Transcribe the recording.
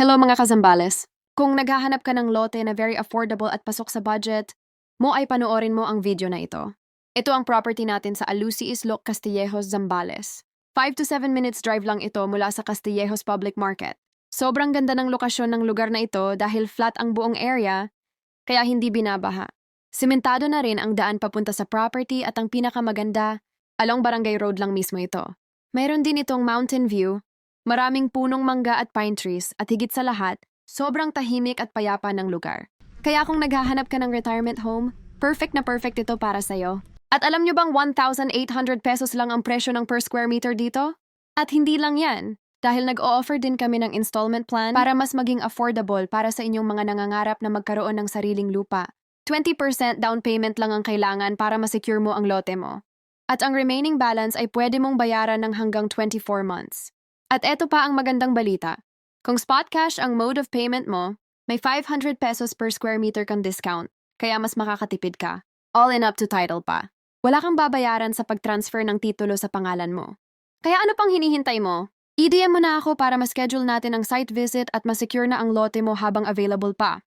Hello mga kazambales. Kung naghahanap ka ng lote na very affordable at pasok sa budget, mo ay panoorin mo ang video na ito. Ito ang property natin sa Alusi Islok, Castillejos, Zambales. 5 to 7 minutes drive lang ito mula sa Castillejos Public Market. Sobrang ganda ng lokasyon ng lugar na ito dahil flat ang buong area, kaya hindi binabaha. Simentado na rin ang daan papunta sa property at ang pinakamaganda, along Barangay Road lang mismo ito. Mayroon din itong mountain view, maraming punong mangga at pine trees at higit sa lahat, sobrang tahimik at payapa ng lugar. Kaya kung naghahanap ka ng retirement home, perfect na perfect ito para sa'yo. At alam nyo bang 1,800 pesos lang ang presyo ng per square meter dito? At hindi lang yan, dahil nag-o-offer din kami ng installment plan para mas maging affordable para sa inyong mga nangangarap na magkaroon ng sariling lupa. 20% down payment lang ang kailangan para masecure mo ang lote mo. At ang remaining balance ay pwede mong bayaran ng hanggang 24 months. At eto pa ang magandang balita. Kung spot cash ang mode of payment mo, may 500 pesos per square meter kang discount, kaya mas makakatipid ka. All in up to title pa. Wala kang babayaran sa pag-transfer ng titulo sa pangalan mo. Kaya ano pang hinihintay mo? I-DM mo na ako para ma-schedule natin ang site visit at ma-secure na ang lote mo habang available pa.